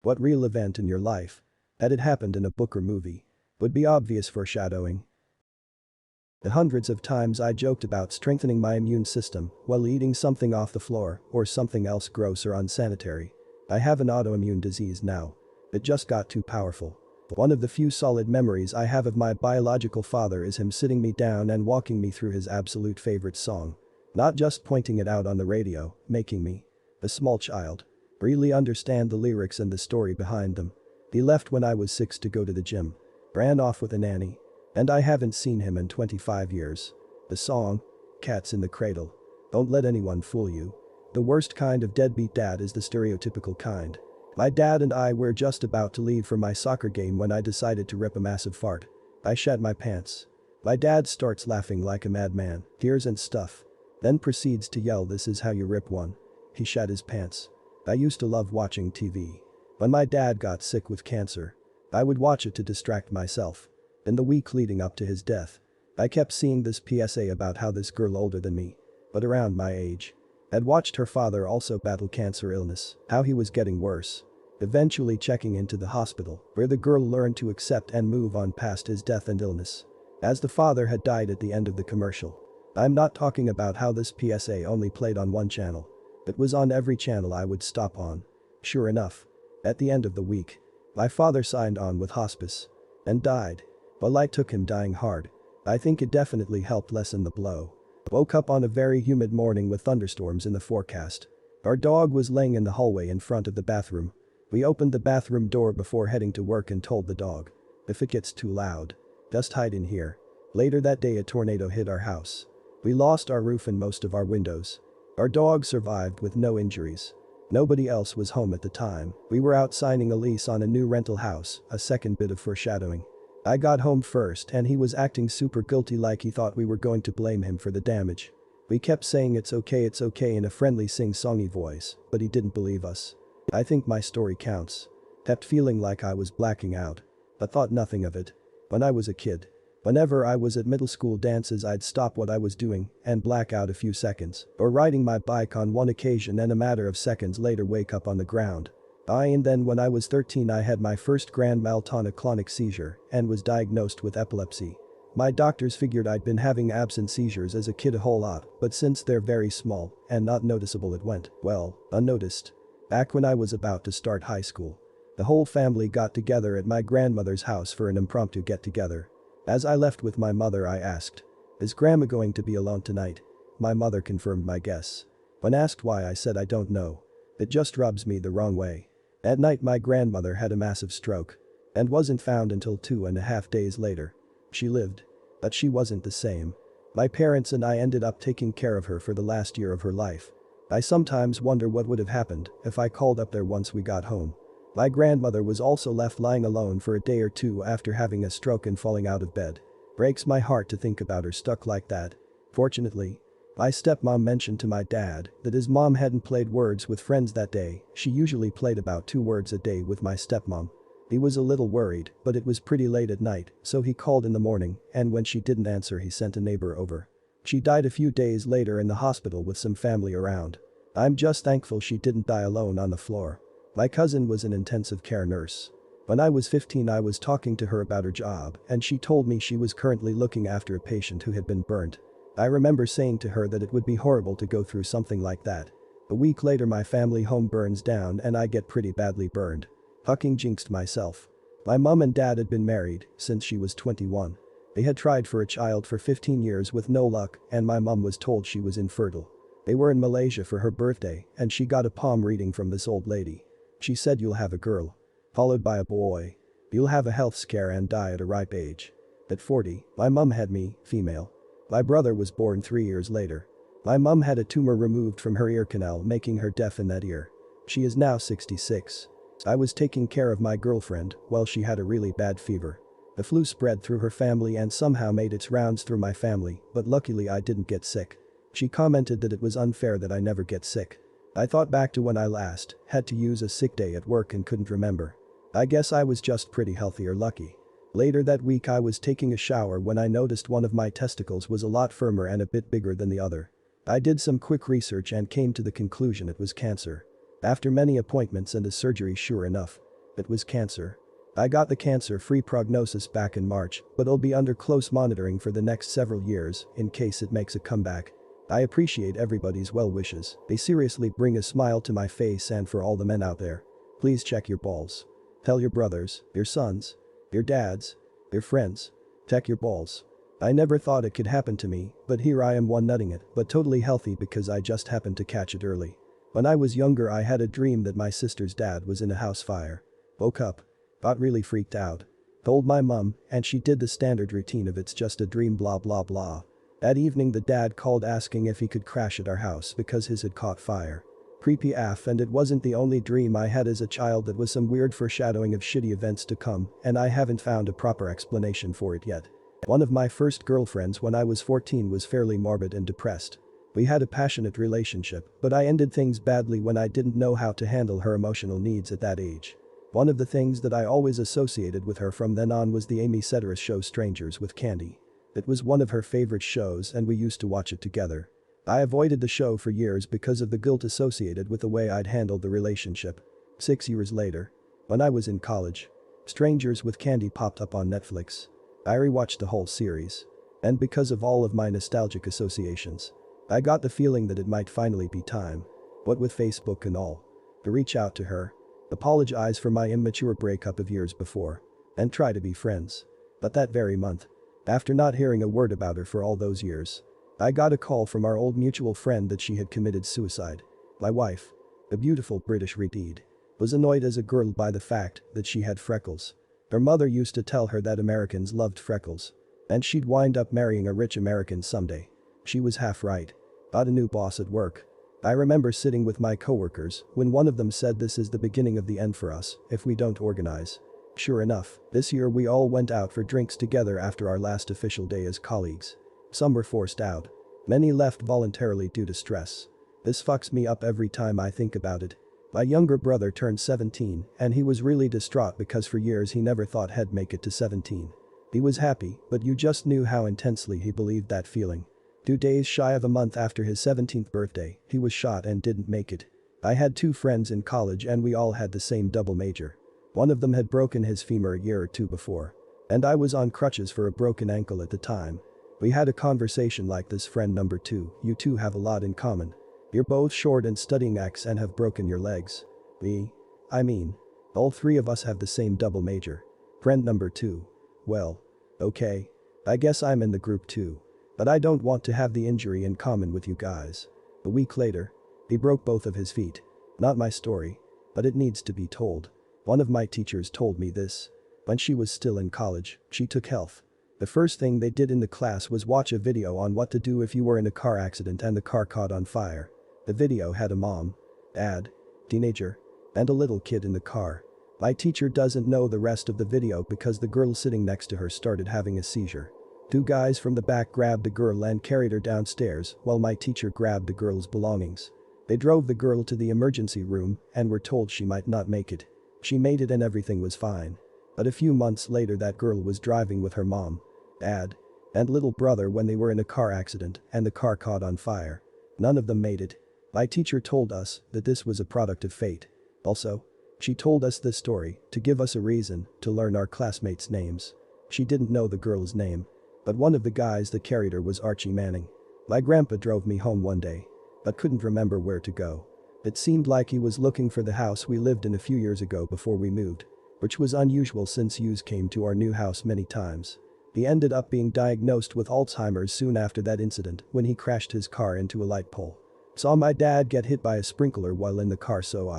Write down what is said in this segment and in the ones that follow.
What real event in your life? That it happened in a book or movie. Would be obvious foreshadowing. The hundreds of times I joked about strengthening my immune system while eating something off the floor or something else gross or unsanitary. I have an autoimmune disease now. It just got too powerful. One of the few solid memories I have of my biological father is him sitting me down and walking me through his absolute favorite song. Not just pointing it out on the radio, making me, a small child, really understand the lyrics and the story behind them. He left when I was 6 to go to the gym. Ran off with a nanny. And I haven't seen him in 25 years. The song? Cats in the Cradle. Don't let anyone fool you. The worst kind of deadbeat dad is the stereotypical kind. My dad and I were just about to leave for my soccer game when I decided to rip a massive fart. I shat my pants. My dad starts laughing like a madman, tears and stuff. Then proceeds to yell, "This is how you rip one." He shat his pants. I used to love watching TV. When my dad got sick with cancer, I would watch it to distract myself. In the week leading up to his death, I kept seeing this PSA about how this girl older than me, but around my age, had watched her father also battle cancer illness, how he was getting worse. Eventually checking into the hospital, where the girl learned to accept and move on past his death and illness. As the father had died at the end of the commercial. I'm not talking about how this PSA only played on one channel. It was on every channel I would stop on. Sure enough, at the end of the week, my father signed on with hospice. And died. Well, I took him dying hard. I think it definitely helped lessen the blow. Woke up on a very humid morning with thunderstorms in the forecast. Our dog was laying in the hallway in front of the bathroom. We opened the bathroom door before heading to work and told the dog, "If it gets too loud, just hide in here." Later that day a tornado hit our house. We lost our roof and most of our windows. Our dog survived with no injuries. Nobody else was home at the time. We were out signing a lease on a new rental house, a second bit of foreshadowing. I got home first and he was acting super guilty like he thought we were going to blame him for the damage. We kept saying it's okay in a friendly sing-songy voice, but he didn't believe us. I think my story counts. Kept feeling like I was blacking out. But thought nothing of it. When I was a kid. Whenever I was at middle school dances I'd stop what I was doing and black out a few seconds, or riding my bike on one occasion and a matter of seconds later wake up on the ground. And then when I was 13 I had my first grand mal tonic-clonic seizure and was diagnosed with epilepsy. My doctors figured I'd been having absent seizures as a kid a whole lot, but since they're very small and not noticeable it went, well, unnoticed. Back when I was about to start high school. The whole family got together at my grandmother's house for an impromptu get-together. As I left with my mother I asked, "Is Grandma going to be alone tonight?" My mother confirmed my guess. When asked why I said I don't know. It just rubs me the wrong way. At night my grandmother had a massive stroke. And wasn't found until 2.5 days later. She lived. But she wasn't the same. My parents and I ended up taking care of her for the last year of her life. I sometimes wonder what would have happened if I called up there once we got home. My grandmother was also left lying alone for a day or two after having a stroke and falling out of bed. Breaks my heart to think about her stuck like that. Fortunately, my stepmom mentioned to my dad that his mom hadn't played words with friends that day. She usually played about 2 words a day with my stepmom. He was a little worried, but it was pretty late at night, so he called in the morning, and when she didn't answer he sent a neighbor over. She died a few days later in the hospital with some family around. I'm just thankful she didn't die alone on the floor. My cousin was an intensive care nurse. When I was 15 I was talking to her about her job and she told me she was currently looking after a patient who had been burnt. I remember saying to her that it would be horrible to go through something like that. A week later my family home burns down and I get pretty badly burned. Fucking jinxed myself. My mom and dad had been married since she was 21. They had tried for a child for 15 years with no luck and my mom was told she was infertile. They were in Malaysia for her birthday and she got a palm reading from this old lady. She said, "You'll have a girl. Followed by a boy. You'll have a health scare and die at a ripe age." At 40, my mom had me, female. My brother was born 3 years later. My mom had a tumor removed from her ear canal making her deaf in that ear. She is now 66. I was taking care of my girlfriend while she had a really bad fever. The flu spread through her family and somehow made its rounds through my family, but luckily I didn't get sick. She commented that it was unfair that I never get sick. I thought back to when I last had to use a sick day at work and couldn't remember. I guess I was just pretty healthy or lucky. Later that week I was taking a shower when I noticed one of my testicles was a lot firmer and a bit bigger than the other. I did some quick research and came to the conclusion it was cancer. After many appointments and a surgery, sure enough, It was cancer. I got the cancer-free prognosis back in March, but I'll be under close monitoring for the next several years in case it makes a comeback. I appreciate everybody's well wishes, they seriously bring a smile to my face, and for all the men out there, please check your balls. Tell your brothers, your sons, your dads, your friends. Check your balls. I never thought it could happen to me, but here I am one nutting it, but totally healthy because I just happened to catch it early. When I was younger I had a dream that my sister's dad was in a house fire. Woke up. Got really freaked out. Told my mum, and she did the standard routine of it's just a dream blah blah blah. That evening the dad called asking if he could crash at our house because his had caught fire. Creepy AF, and it wasn't the only dream I had as a child that was some weird foreshadowing of shitty events to come, and I haven't found a proper explanation for it yet. One of my first girlfriends when I was 14 was fairly morbid and depressed. We had a passionate relationship, but I ended things badly when I didn't know how to handle her emotional needs at that age. One of the things that I always associated with her from then on was the Amy Sedaris show Strangers with Candy. It was one of her favorite shows and we used to watch it together. I avoided the show for years because of the guilt associated with the way I'd handled the relationship. 6 years later, when I was in college, Strangers with Candy popped up on Netflix. I rewatched the whole series. And because of all of my nostalgic associations, I got the feeling that it might finally be time. What with Facebook and all. To reach out to her. Apologize for my immature breakup of years before. And try to be friends. But that very month, after not hearing a word about her for all those years, I got a call from our old mutual friend that she had committed suicide. My wife, a beautiful British redhead, was annoyed as a girl by the fact that she had freckles. Her mother used to tell her that Americans loved freckles. And she'd wind up marrying a rich American someday. She was half right. Got a new boss at work. I remember sitting with my coworkers when one of them said this is the beginning of the end for us if we don't organize. Sure enough, this year we all went out for drinks together after our last official day as colleagues. Some were forced out. Many left voluntarily due to stress. This fucks me up every time I think about it. My younger brother turned 17 and he was really distraught because for years he never thought he'd make it to 17. He was happy, but you just knew how intensely he believed that feeling. 2 days shy of a month after his 17th birthday, he was shot and didn't make it. I had 2 friends in college and we all had the same double major. One of them had broken his femur a year or 2 before. And I was on crutches for a broken ankle at the time. We had a conversation like this, friend number 2, you two have a lot in common. You're both short and studying X and have broken your legs. All 3 of us have the same double major. Friend number 2. Well. Okay. I guess I'm in the group too. But I don't want to have the injury in common with you guys. A week later, he broke both of his feet. Not my story. But it needs to be told. One of my teachers told me this. When she was still in college, she took health. The first thing they did in the class was watch a video on what to do if you were in a car accident and the car caught on fire. The video had a mom, dad, teenager, and a little kid in the car. My teacher doesn't know the rest of the video because the girl sitting next to her started having a seizure. 2 guys from the back grabbed the girl and carried her downstairs while my teacher grabbed the girl's belongings. They drove the girl to the emergency room and were told she might not make it. She made it and everything was fine. But a few months later that girl was driving with her mom, dad, and little brother when they were in a car accident and the car caught on fire. None of them made it. My teacher told us that this was a product of fate. Also, she told us this story to give us a reason to learn our classmates' names. She didn't know the girl's name. But one of the guys that carried her was Archie Manning. My grandpa drove me home one day. But couldn't remember where to go. It seemed like he was looking for the house we lived in a few years ago before we moved. Which was unusual since Hughes came to our new house many times. He ended up being diagnosed with Alzheimer's soon after that incident when he crashed his car into a light pole. Saw my dad get hit by a sprinkler while in the car, so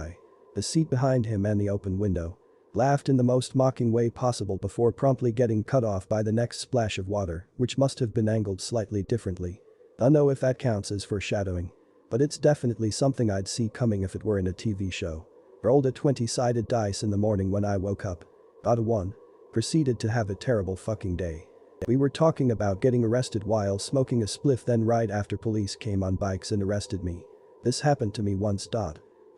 the seat behind him and the open window, laughed in the most mocking way possible before promptly getting cut off by the next splash of water, which must have been angled slightly differently. Don't know if that counts as foreshadowing. But it's definitely something I'd see coming if it were in a TV show. Rolled a 20-sided dice in the morning when I woke up. Got a 1. Proceeded to have a terrible fucking day. We were talking about getting arrested while smoking a spliff, then right after police came on bikes and arrested me. This happened to me once.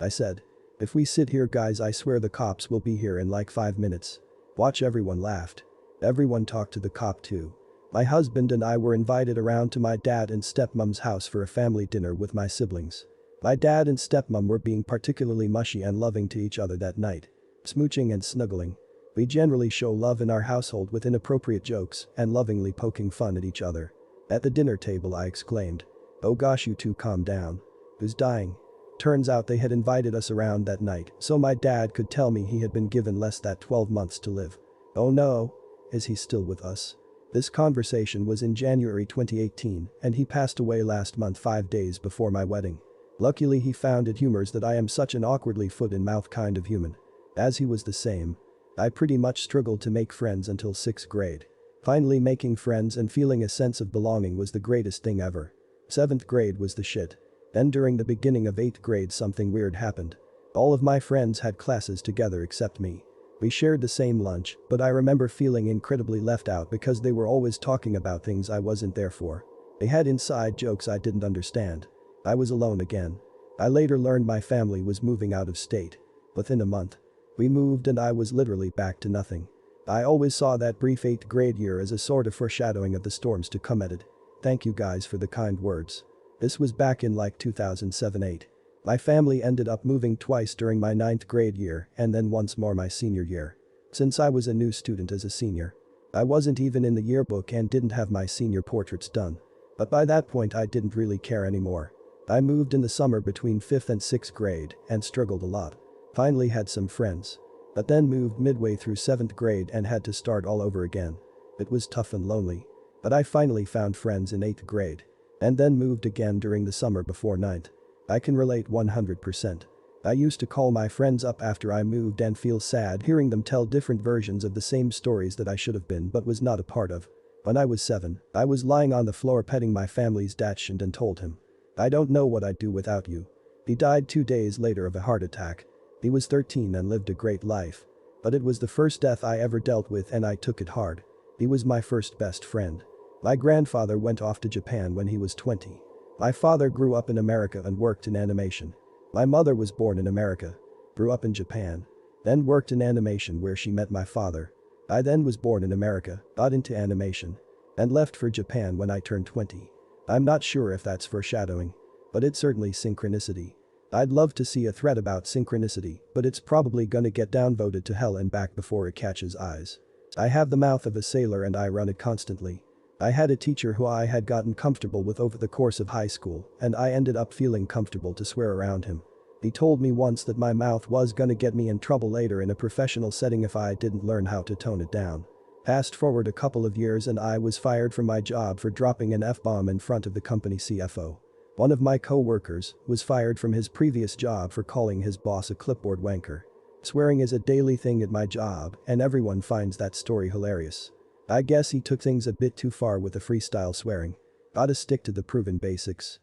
I said. If we sit here guys, I swear the cops will be here in like 5 minutes. Watch. Everyone laughed. Everyone talked to the cop too. My husband and I were invited around to my dad and stepmom's house for a family dinner with my siblings. My dad and stepmom were being particularly mushy and loving to each other that night. Smooching and snuggling. We generally show love in our household with inappropriate jokes and lovingly poking fun at each other. At the dinner table I exclaimed. "Oh gosh, you two calm down. Who's dying?" Turns out they had invited us around that night so my dad could tell me he had been given less than 12 months to live. Oh no. Is he still with us? This conversation was in January 2018 and he passed away last month 5 days before my wedding. Luckily he found it humorous that I am such an awkwardly foot-in-mouth kind of human. As he was the same. I pretty much struggled to make friends until 6th grade. Finally making friends and feeling a sense of belonging was the greatest thing ever. 7th grade was the shit. Then during the beginning of 8th grade something weird happened. All of my friends had classes together except me. We shared the same lunch, but I remember feeling incredibly left out because they were always talking about things I wasn't there for. They had inside jokes I didn't understand. I was alone again. I later learned my family was moving out of state. Within a month. We moved and I was literally back to nothing. I always saw that brief 8th grade year as a sort of foreshadowing of the storms to come at it. Thank you guys for the kind words. This was back in like 2007-8. My family ended up moving twice during my 9th grade year and then once more my senior year. Since I was a new student as a senior. I wasn't even in the yearbook and didn't have my senior portraits done. But by that point I didn't really care anymore. I moved in the summer between 5th and 6th grade and struggled a lot. Finally had some friends. But then moved midway through 7th grade and had to start all over again. It was tough and lonely. But I finally found friends in 8th grade. And then moved again during the summer before 9th. I can relate 100%. I used to call my friends up after I moved and feel sad hearing them tell different versions of the same stories that I should have been but was not a part of. When I was 7, I was lying on the floor petting my family's dachshund and told him. "I don't know what I'd do without you." He died 2 days later of a heart attack. He was 13 and lived a great life. But it was the first death I ever dealt with and I took it hard. He was my first best friend. My grandfather went off to Japan when he was 20. My father grew up in America and worked in animation. My mother was born in America. Grew up in Japan. Then worked in animation where she met my father. I then was born in America, got into animation. And left for Japan when I turned 20. I'm not sure if that's foreshadowing. But it's certainly synchronicity. I'd love to see a thread about synchronicity, but it's probably gonna get downvoted to hell and back before it catches eyes. I have the mouth of a sailor and I run it constantly. I had a teacher who I had gotten comfortable with over the course of high school and I ended up feeling comfortable to swear around him. He told me once that my mouth was gonna get me in trouble later in a professional setting if I didn't learn how to tone it down. Fast forward a couple of years and I was fired from my job for dropping an F-bomb in front of the company CFO. One of my co-workers was fired from his previous job for calling his boss a clipboard wanker. Swearing is a daily thing at my job and everyone finds that story hilarious. I guess he took things a bit too far with the freestyle swearing. Gotta stick to the proven basics.